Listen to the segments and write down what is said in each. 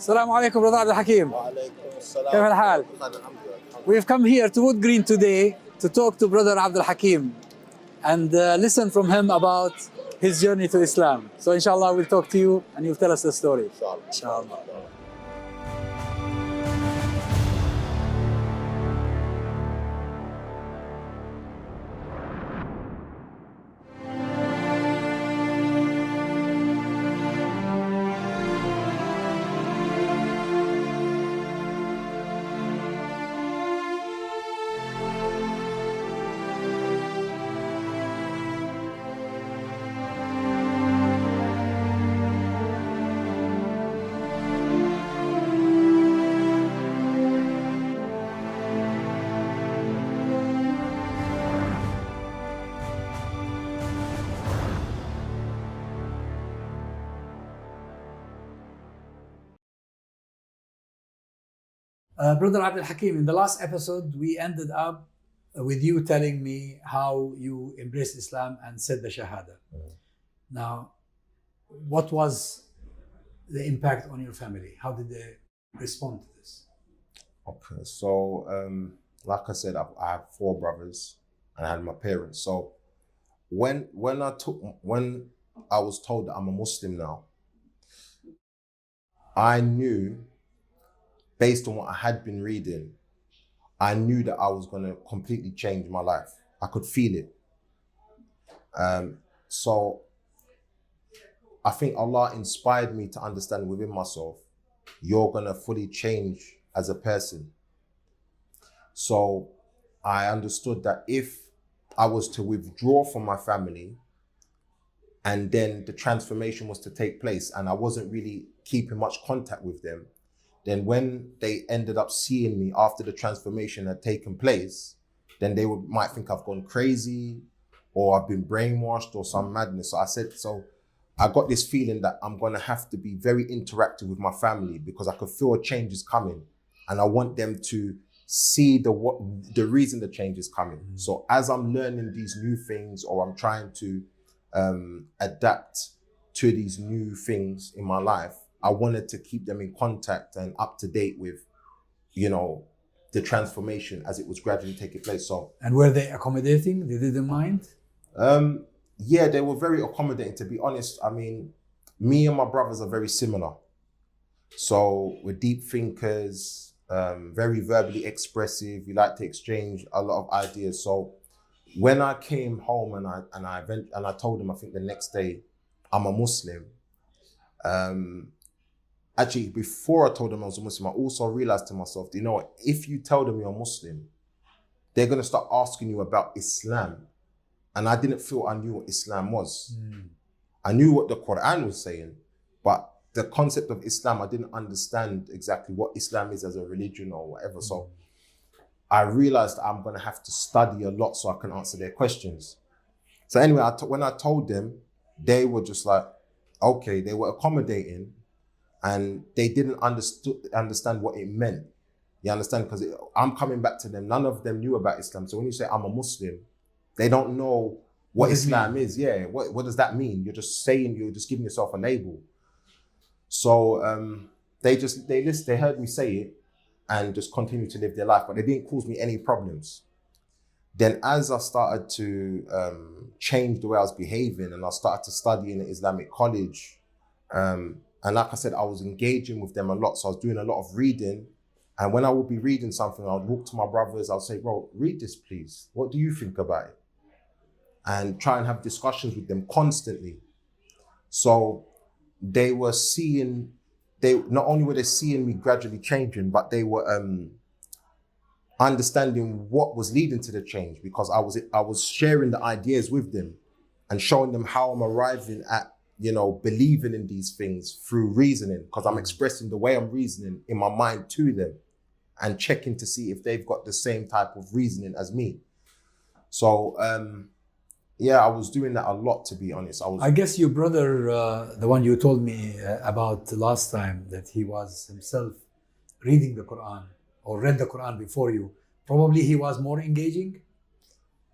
السلام عليكم brother عبد الحكيم. وعليكم السلام. كيف الحال? We've come here to Wood Green today to talk to brother Abdul Hakeem and listen from him about his journey to Islam. So inshallah we'll talk to you and you'll tell us the story. Inshallah. Brother Abdul Hakeem, in the last episode, we ended up with you telling me how you embraced Islam and said the Shahada. Now, what was the impact on your family? How did they respond to this? Okay, so like I said, I have 4 brothers and I had my parents. So when I was told that I'm a Muslim now, I knew, based on what I had been reading, I knew that I was going to completely change my life. I could feel it. So I think Allah inspired me to understand within myself, you're going to fully change as a person. So I understood that if I was to withdraw from my family and then the transformation was to take place and I wasn't really keeping much contact with them, then when they ended up seeing me after the transformation had taken place, then they might think I've gone crazy or I've been brainwashed or some madness. So I got this feeling that I'm gonna have to be very interactive with my family because I could feel a change is coming and I want them to see the reason the change is coming. So as I'm learning these new things or I'm trying to adapt to these new things in my life, I wanted to keep them in contact and up to date with, the transformation as it was gradually taking place. So, and were they accommodating? They didn't mind? Yeah, they were very accommodating. To be honest, I mean, me and my brothers are very similar. So we're deep thinkers, very verbally expressive. We like to exchange a lot of ideas. So when I came home and I told them, I think the next day, I'm a Muslim. Actually, before I told them I was a Muslim, I also realized to myself, you know what, if you tell them you're a Muslim, they're going to start asking you about Islam. And I didn't feel I knew what Islam was. I knew what the Quran was saying, but the concept of Islam, I didn't understand exactly what Islam is as a religion or whatever. So I realized I'm going to have to study a lot so I can answer their questions. So anyway, when I told them, they were just like, okay, they were accommodating. And they didn't understand what it meant. You understand? Because I'm coming back to them. None of them knew about Islam. So when you say I'm a Muslim, they don't know what Islam is. Yeah, what does that mean? You're just giving yourself a label. So they heard me say it and just continued to live their life, but they didn't cause me any problems. Then as I started to change the way I was behaving and I started to study in an Islamic college, and like I said, I was engaging with them a lot. So I was doing a lot of reading. And when I would be reading something, I would walk to my brothers. I would say, bro, read this, please. What do you think about it? And try and have discussions with them constantly. So they were not only were they seeing me gradually changing, but they were understanding what was leading to the change because I was sharing the ideas with them and showing them how I'm arriving at believing in these things through reasoning, because I'm expressing the way I'm reasoning in my mind to them and checking to see if they've got the same type of reasoning as me. So, yeah, I was doing that a lot, to be honest. I guess your brother, the one you told me about last time, that he was himself reading the Quran or read the Quran before you, probably he was more engaging?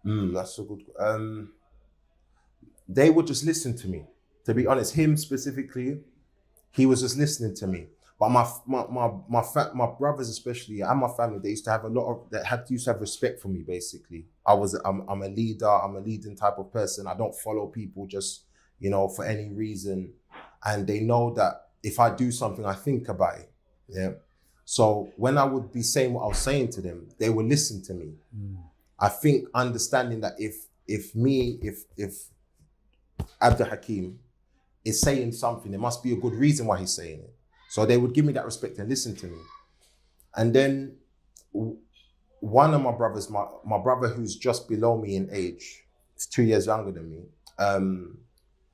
That's a good... they would just listen to me. To be honest, him specifically, he was just listening to me. But my brothers especially, and my family, they used to have used to have respect for me. Basically, I'm a leader. I'm a leading type of person. I don't follow people just, for any reason, and they know that if I do something, I think about it. Yeah. So when I would be saying what I was saying to them, they would listen to me. I think understanding that if Abdul Hakeem is saying something, there must be a good reason why he's saying it. So they would give me that respect and listen to me. And then one of my brothers, my brother who's just below me in age, is 2 years younger than me.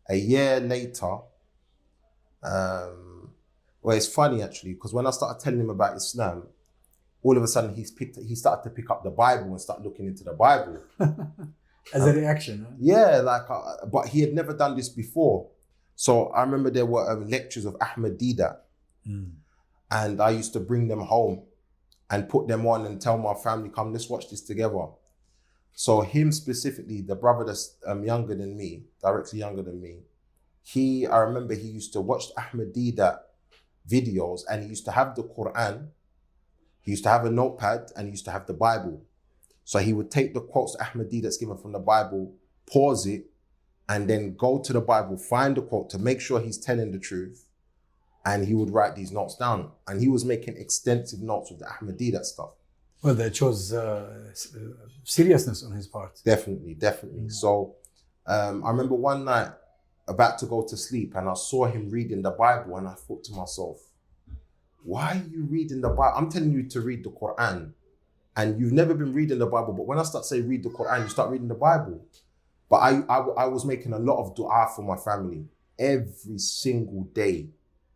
A year later, well, it's funny actually, because when I started telling him about Islam, all of a sudden he started to pick up the Bible and start looking into the Bible. As a reaction, huh? Yeah, but he had never done this before. So I remember there were lectures of Ahmed Didat, and I used to bring them home and put them on and tell my family, come, let's watch this together. So him specifically, the brother that's younger than me, directly younger than me, I remember he used to watch Ahmed Didat videos, and he used to have the Quran, he used to have a notepad, and he used to have the Bible. So he would take the quotes Ahmed Didat's given from the Bible, pause it, and then go to the Bible, find the quote to make sure he's telling the truth, and he would write these notes down. And he was making extensive notes with the Ahmed Didat stuff. Well, that shows seriousness on his part. Definitely. So I remember one night, about to go to sleep, and I saw him reading the Bible, and I thought to myself, why are you reading the Bible? I'm telling you to read the Quran, and you've never been reading the Bible, but when I start saying read the Quran, you start reading the Bible. But I was making a lot of dua for my family. Every single day,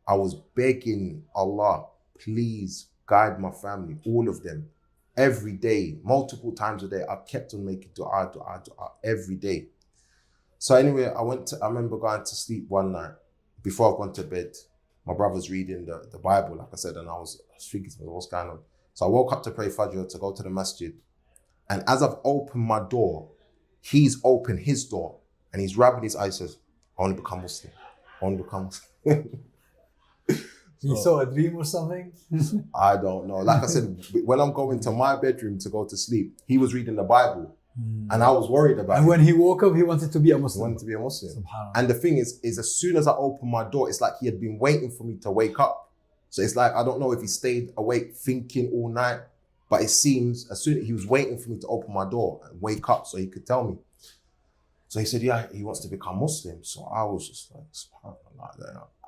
I was begging Allah, please guide my family, all of them. Every day, multiple times a day, I kept on making dua every day. So anyway, I remember going to sleep one night. Before I went to bed, my brother's reading the Bible, like I said, and I was thinking, what's going on? So I woke up to pray Fajr, to go to the masjid. And as I've opened my door, he's opened his door, and he's rubbing his eyes, says, I want to become Muslim. I want to become Muslim. You saw a dream or something? I don't know. Like I said, when I'm going to my bedroom to go to sleep, he was reading the Bible. And I was worried about it. And when he woke up, he wanted to be a Muslim. He wanted to be a Muslim. And the thing is as soon as I opened my door, it's like he had been waiting for me to wake up. So it's like, I don't know if he stayed awake thinking all night, but it seems as soon as he was waiting for me to open my door and wake up so he could tell me. So he said, yeah, he wants to become Muslim. So I was just like,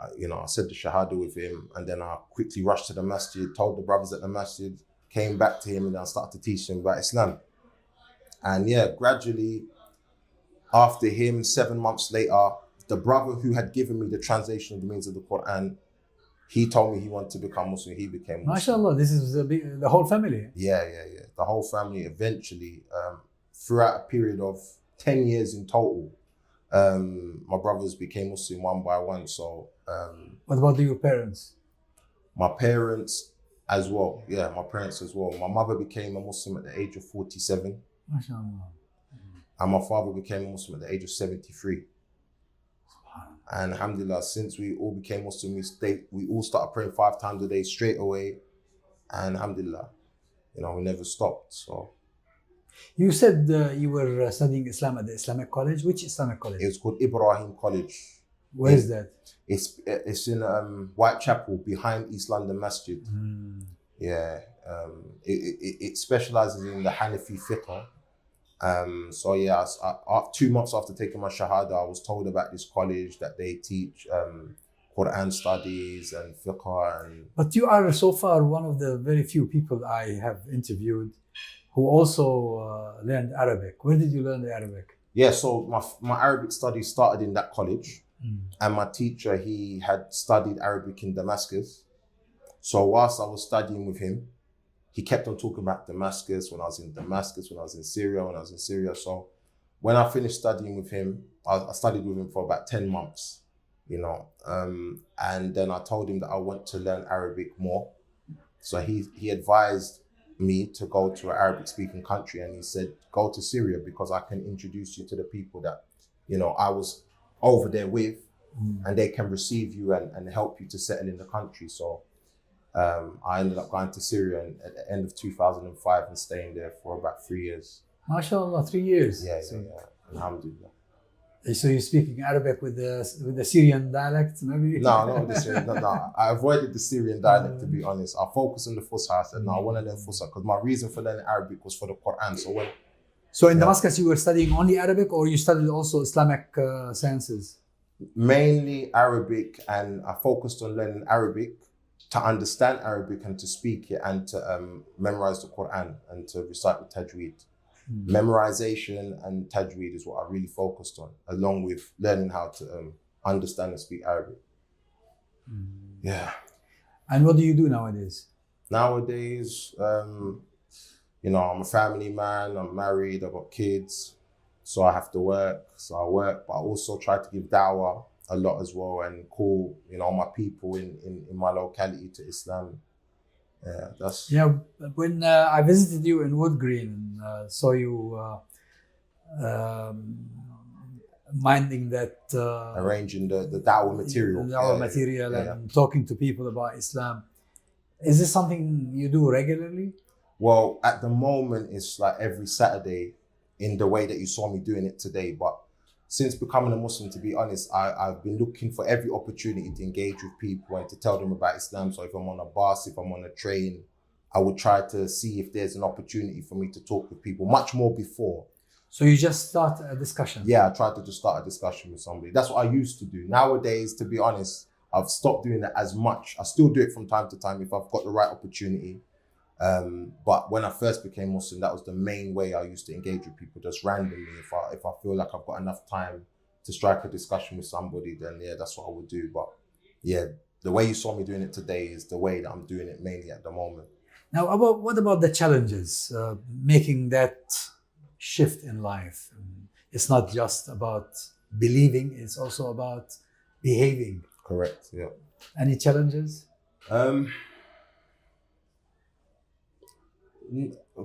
I said the Shahada with him, and then I quickly rushed to the masjid, told the brothers at the masjid, came back to him, and then I started to teach him about Islam. And yeah, gradually, after him, 7 months later, the brother who had given me the translation of the meanings of the Quran, he told me he wanted to become Muslim. He became Muslim. MashaAllah, this is the whole family. Yeah. The whole family eventually, throughout a period of 10 years in total, my brothers became Muslim one by one. So, what about your parents? My parents as well. Yeah, my parents as well. My mother became a Muslim at the age of 47. MashaAllah. And my father became a Muslim at the age of 73. And alhamdulillah, since we all became Muslim, we all started praying 5 times a day straight away. And alhamdulillah, we never stopped. So you said you were studying Islam at the Islamic college. Which Islamic college? It's called Ibrahim College. Where is that? It's in Whitechapel, behind East London Masjid. Yeah. It specializes in the Hanafi fiqh. So yeah, 2 months after taking my Shahada, I was told about this college that they teach Quran studies and fiqh. But you are so far one of the very few people I have interviewed who also learned Arabic. Where did you learn the Arabic? Yeah, so my Arabic studies started in that college. And my teacher, he had studied Arabic in Damascus. So whilst I was studying with him, he kept on talking about Damascus, when I was in Damascus, when I was in Syria, So when I finished studying with him, I studied with him for about 10 months, and then I told him that I want to learn Arabic more. So he advised me to go to an Arabic speaking country, and he said, go to Syria because I can introduce you to the people that, I was over there with, and they can receive you and help you to settle in the country. So I ended up going to Syria at the end of 2005 and staying there for about 3 years. MashaAllah, 3 years. Yeah. So, Alhamdulillah. so you're speaking Arabic with the Syrian dialect, maybe? No, not the Syrian. No. I avoided the Syrian dialect, to be honest. I focused on the Fusha. I said, no, I want to learn Fusha because my reason for learning Arabic was for the Quran. So in Damascus, you were studying only Arabic, or you studied also Islamic sciences? Mainly Arabic, and I focused on learning Arabic to understand Arabic and to speak it and to memorize the Quran and to recite the Tajweed. Memorization and Tajweed is what I really focused on, along with learning how to understand and speak Arabic. Yeah. And what do you do nowadays? Nowadays, I'm a family man, I'm married, I've got kids, so I have to work. So I work, but I also try to give da'wah a lot as well and call, my people in my locality to Islam. Yeah, when I visited you in Wood Green and saw you minding that arranging the da'wah material, and talking to people about Islam, is this something you do regularly? Well, at the moment it's like every Saturday in the way that you saw me doing it today, but since becoming a Muslim, to be honest, I've been looking for every opportunity to engage with people and to tell them about Islam. So if I'm on a bus, if I'm on a train, I would try to see if there's an opportunity for me to talk with people much more before. So you just start a discussion? Yeah, I try to just start a discussion with somebody. That's what I used to do. Nowadays, to be honest, I've stopped doing that as much. I still do it from time to time if I've got the right opportunity. But when I first became Muslim, that was the main way I used to engage with people, just randomly. If I feel like I've got enough time to strike a discussion with somebody, then yeah, that's what I would do. But yeah, the way you saw me doing it today is the way that I'm doing it mainly at the moment. Now, what about the challenges making that shift in life? It's not just about believing; it's also about behaving. Correct. Yeah. Any challenges?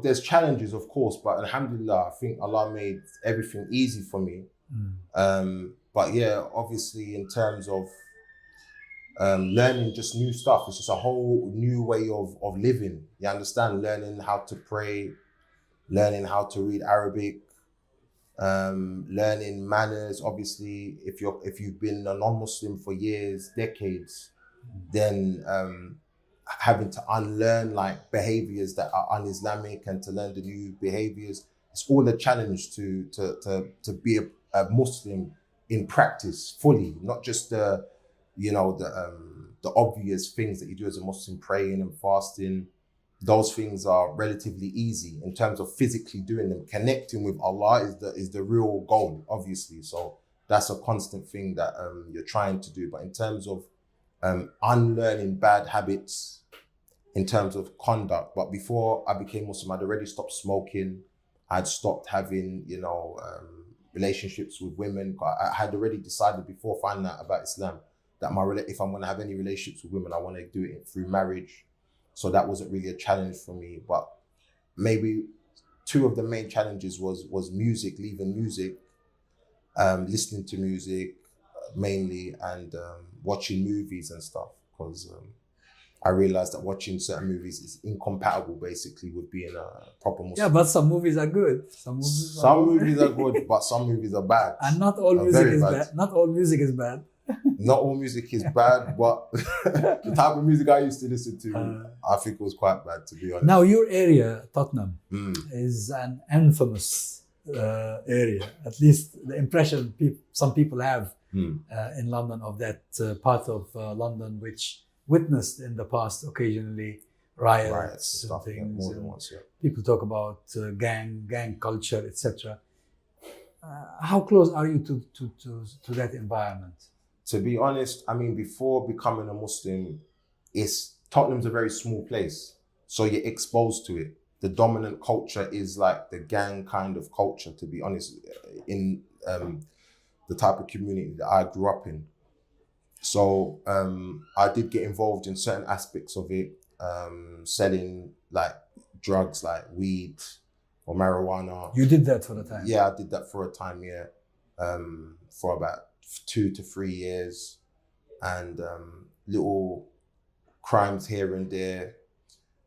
There's challenges, of course, but alhamdulillah, I think Allah made everything easy for me. But yeah, obviously in terms of learning just new stuff, it's just a whole new way of living. You understand? Learning how to pray, learning how to read Arabic, learning manners. Obviously, if you've been a non-Muslim for years, decades, then having to unlearn like behaviors that are un-Islamic and to learn the new behaviors. It's all a challenge to be a Muslim in practice fully, not just the obvious things that you do as a Muslim, praying and fasting. Those things are relatively easy in terms of physically doing them. Connecting with Allah is the real goal, obviously. So that's a constant thing that you're trying to do. But in terms of unlearning bad habits, in terms of conduct. But before I became Muslim, I'd already stopped smoking. I'd stopped having, relationships with women. I had already decided before finding out about Islam that if I'm going to have any relationships with women, I want to do it through marriage. So that wasn't really a challenge for me. But maybe two of the main challenges was music, leaving music, listening to music mainly, and watching movies and stuff, because I realized that watching certain movies is incompatible basically with being a proper Muslim. Yeah, but some movies are good. Some movies are good, but some movies are bad. And not all music is bad. Not all music is bad. Not all music is bad, but the type of music I used to listen to, I think it was quite bad, to be honest. Now, your area, Tottenham, is an infamous area. At least the impression some people have in London of that part of London, which witnessed in the past occasionally riots and things. More than once, yeah. People talk about gang culture, etc. How close are you to that environment? To be honest, I mean, before becoming a Muslim, Tottenham's a very small place, so you're exposed to it. The dominant culture is like the gang kind of culture, to be honest, in the type of community that I grew up in. So I did get involved in certain aspects of it, selling like drugs like weed or marijuana. You did that for a time? Yeah, I did that for a time, yeah, for about 2 to 3 years. And little crimes here and there.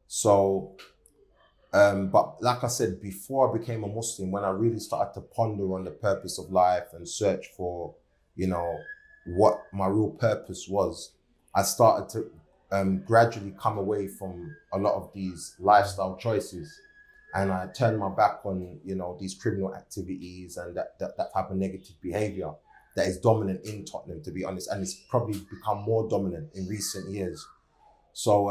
So, but like I said, before I became a Muslim, when I really started to ponder on the purpose of life and search for, you know, what my real purpose was, I started to gradually come away from a lot of these lifestyle choices. And I turned my back on, you know, these criminal activities and that type of negative behavior that is dominant in Tottenham, to be honest. And it's probably become more dominant in recent years. So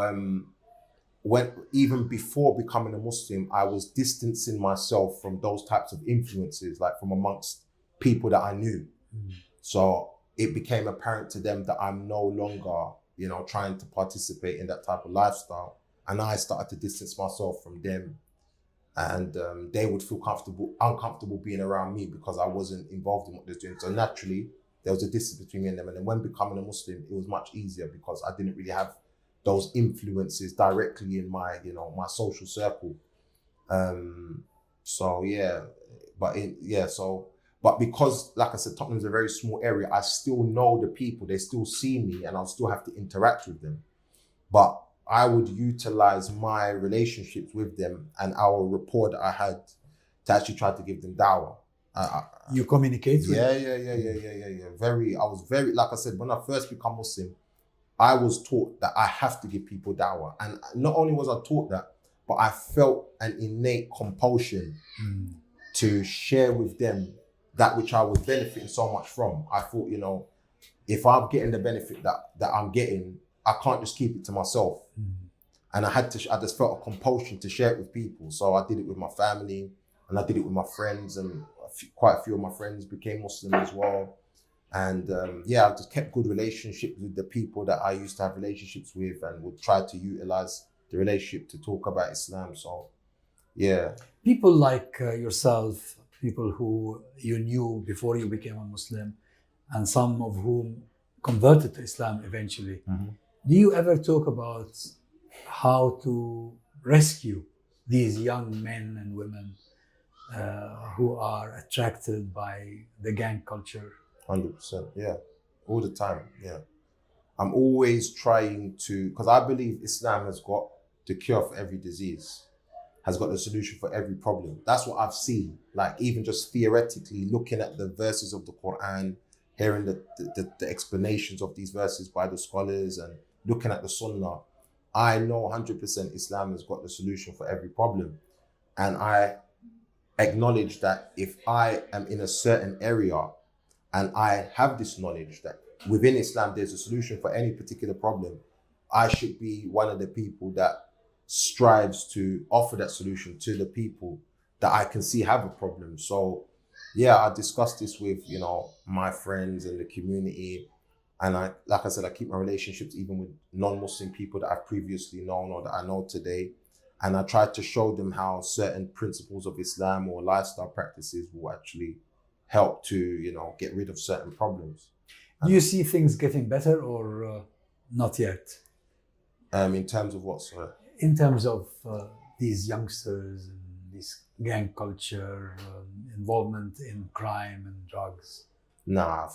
when even before becoming a Muslim, I was distancing myself from those types of influences, like from amongst people that I knew. So it became apparent to them that I'm no longer, you know, trying to participate in that type of lifestyle. And I started to distance myself from them. And they would feel uncomfortable being around me because I wasn't involved in what they were doing. So naturally, there was a distance between me and them. And then when becoming a Muslim, it was much easier because I didn't really have those influences directly in my, you know, my social circle. So yeah, but because, like I said, Tottenham's a very small area, I still know the people, they still see me and I'll still have to interact with them. But I would utilize my relationships with them and our rapport that I had to actually try to give them dawah. You communicate with them? I was very, like I said, when I first became Muslim, I was taught that I have to give people dawah. And not only was I taught that, but I felt an innate compulsion to share with them that which I was benefiting so much from. I thought, you know, if I'm getting the benefit that I'm getting, I can't just keep it to myself. And I just felt a compulsion to share it with people. So I did it with my family and I did it with my friends, and quite a few of my friends became Muslim as well. And I just kept good relationships with the people that I used to have relationships with and would try to utilize the relationship to talk about Islam. So, yeah. People like yourself, people who you knew before you became a Muslim, and some of whom converted to Islam eventually. Do you ever talk about how to rescue these young men and women who are attracted by the gang culture? 100%, yeah. All the time, yeah. I'm always trying to, because I believe Islam has got the cure for every disease, has got the solution for every problem. That's what I've seen. Like, even just theoretically looking at the verses of the Quran, hearing the explanations of these verses by the scholars and looking at the Sunnah, I know 100% Islam has got the solution for every problem. And I acknowledge that if I am in a certain area and I have this knowledge that within Islam there's a solution for any particular problem, I should be one of the people that strives to offer that solution to the people that I can see have a problem. So yeah, I discussed this with, you know, my friends and the community. And like I said, I keep my relationships even with non-Muslim people that I've previously known or that I know today. And I try to show them how certain principles of Islam or lifestyle practices will actually help to, you know, get rid of certain problems. Do you see things getting better or not yet? In terms of what, sir? In terms of these youngsters and this gang culture, involvement in crime and drugs. Nah,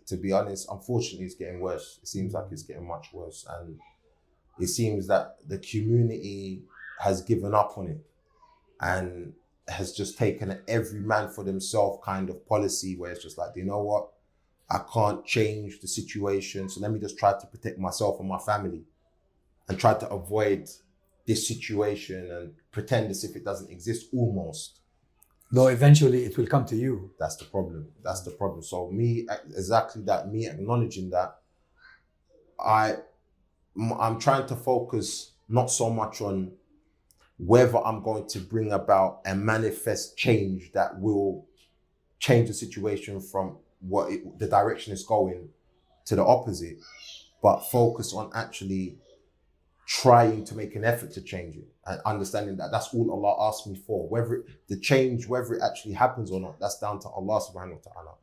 to be honest, unfortunately, it's getting worse. It seems like it's getting much worse. And it seems that the community has given up on it and has just taken an every man for themselves kind of policy where it's just like, you know what? I can't change the situation. So let me just try to protect myself and my family and try to avoid this situation and pretend as if it doesn't exist almost. Though eventually it will come to you. That's the problem. That's the problem. So me acknowledging that, I'm trying to focus not so much on whether I'm going to bring about a manifest change that will change the situation from the direction it's going to the opposite, but focus on actually trying to make an effort to change it and understanding that that's all Allah asked me for. Whether it actually happens or not, that's down to Allah subhanahu wa ta'ala.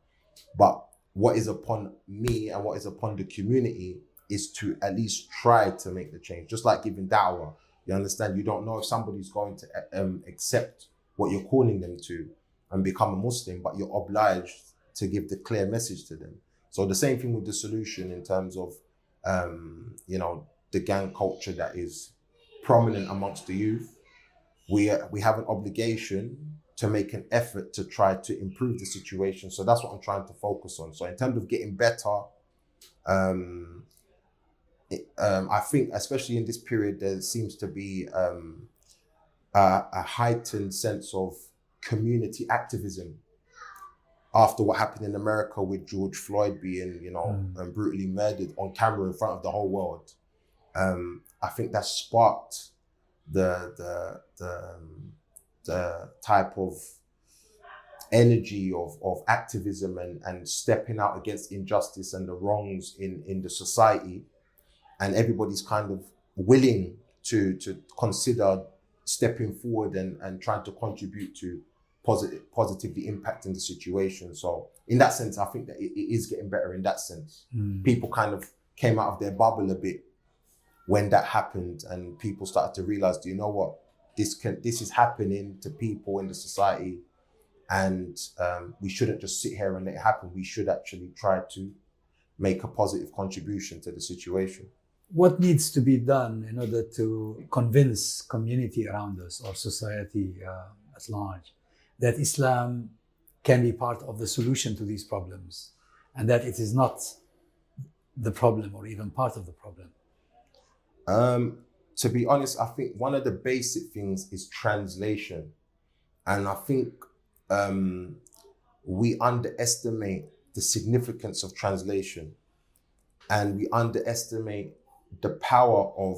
But what is upon me and what is upon the community is to at least try to make the change. Just like giving da'wah, you understand, you don't know if somebody's going to accept what you're calling them to and become a Muslim, but you're obliged to give the clear message to them. So the same thing with the solution in terms of, the gang culture that is prominent amongst the youth. We have an obligation to make an effort to try to improve the situation. So that's what I'm trying to focus on. So in terms of getting better, I think especially in this period, there seems to be a heightened sense of community activism after what happened in America with George Floyd being, brutally murdered on camera in front of the whole world. I think that sparked the type of energy of activism and stepping out against injustice and the wrongs in the society. And everybody's kind of willing to consider stepping forward and trying to contribute to positively impacting the situation. So in that sense, I think that it is getting better in that sense. People kind of came out of their bubble a bit when that happened, and people started to realize, do you know what? This is happening to people in the society, and we shouldn't just sit here and let it happen. We should actually try to make a positive contribution to the situation. What needs to be done in order to convince community around us or society at large that Islam can be part of the solution to these problems, and that it is not the problem or even part of the problem? To be honest, I think one of the basic things is translation. And I think we underestimate the significance of translation, and we underestimate the power of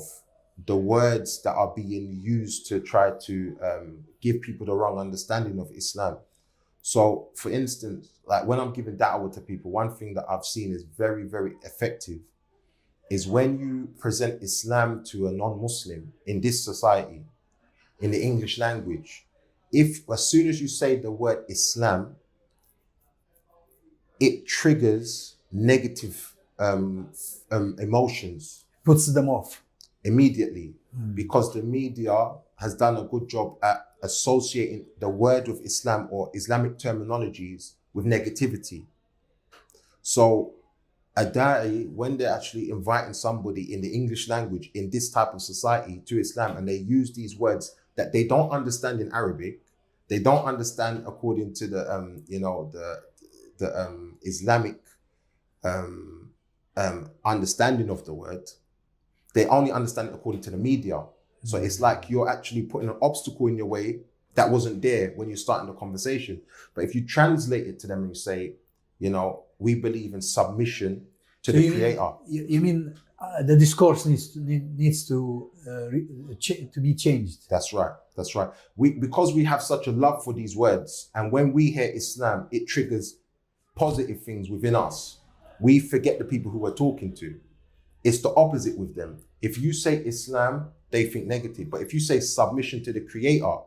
the words that are being used to try to give people the wrong understanding of Islam. So for instance, like when I'm giving da'wah to people, one thing that I've seen is very, very effective is when you present Islam to a non-Muslim in this society, in the English language, if as soon as you say the word Islam, it triggers negative emotions. Puts them off. Immediately, because the media has done a good job at associating the word of Islam or Islamic terminologies with negativity. So a da'i, when they're actually inviting somebody in the English language in this type of society to Islam, and they use these words that they don't understand in Arabic, they don't understand according to the Islamic understanding of the word, they only understand it according to the media. So it's like you're actually putting an obstacle in your way that wasn't there when you're starting the conversation. But if you translate it to them and you say, we believe in submission to the Creator. You mean the discourse needs to be changed? That's right. That's right. Because we have such a love for these words, and when we hear Islam, it triggers positive things within us. We forget the people who we're talking to. It's the opposite with them. If you say Islam, they think negative. But if you say submission to the Creator,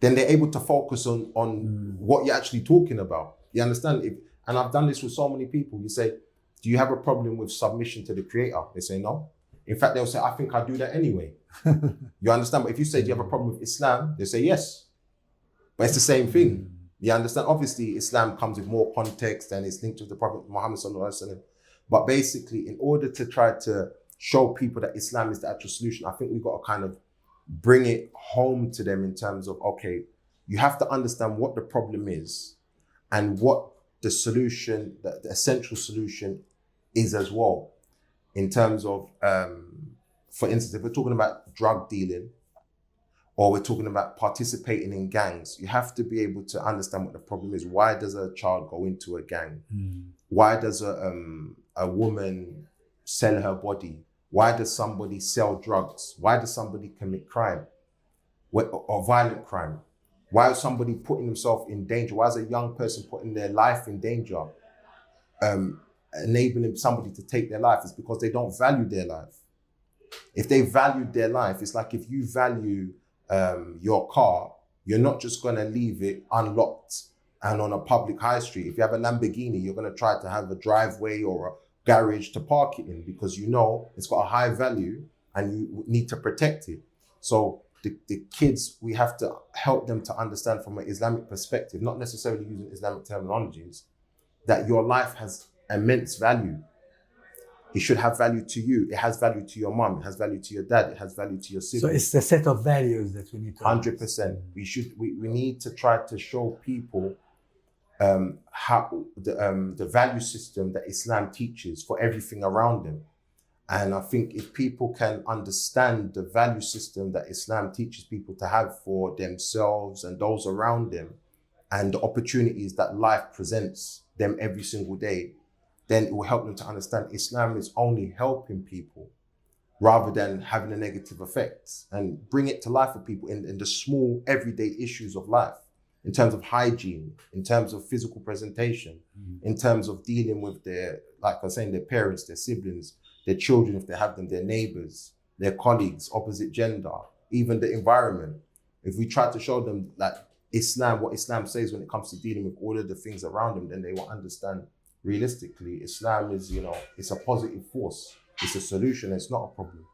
then they're able to focus on what you're actually talking about. You understand? And I've done this with so many people. You say, do you have a problem with submission to the Creator? They say no. In fact, they'll say, I think I do that anyway. You understand? But if you say, do you have a problem with Islam? They say yes. But it's the same thing. You understand? Obviously, Islam comes with more context and it's linked to the Prophet Muhammad sallallahu alaihi wasallam. But basically, in order to try to show people that Islam is the actual solution, I think we've got to kind of bring it home to them in terms of, okay, you have to understand what the problem is and what the solution, the essential solution is as well. In terms of, for instance, if we're talking about drug dealing, or we're talking about participating in gangs, you have to be able to understand what the problem is. Why does a child go into a gang? Why does a woman sell her body? Why does somebody sell drugs? Why does somebody commit crime or violent crime? Why is somebody putting himself in danger? Why is a young person putting their life in danger? Enabling somebody to take their life is because they don't value their life. If they valued their life, it's like if you value your car, you're not just going to leave it unlocked and on a public high street. If you have a Lamborghini, you're going to try to have a driveway or a garage to park it in because you know it's got a high value and you need to protect it. So the kids, we have to help them to understand from an Islamic perspective, not necessarily using Islamic terminologies, that your life has immense value. It should have value to you. It has value to your mom. It has value to your dad. It has value to your So siblings. it's the set of values that we need to 100%. We need to try to show people how the value system that Islam teaches for everything around them. And I think if people can understand the value system that Islam teaches people to have for themselves and those around them, and the opportunities that life presents them every single day, then it will help them to understand Islam is only helping people rather than having a negative effect, and bring it to life for people in the small everyday issues of life, in terms of hygiene, in terms of physical presentation, in terms of dealing with their, like I was saying, their parents, their siblings, their children, if they have them, their neighbors, their colleagues, opposite gender, even the environment. If we try to show them that Islam, what Islam says when it comes to dealing with all of the things around them, then they will understand realistically, Islam is, it's a positive force. It's a solution. It's not a problem.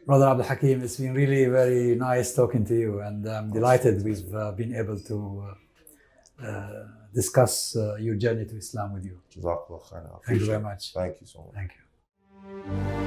Brother Abdul Hakeem, it's been really very nice talking to you, and I'm delighted we've been able to discuss your journey to Islam with you. Jazakallah khair. Thank you very much. Thank you so much. Thank you.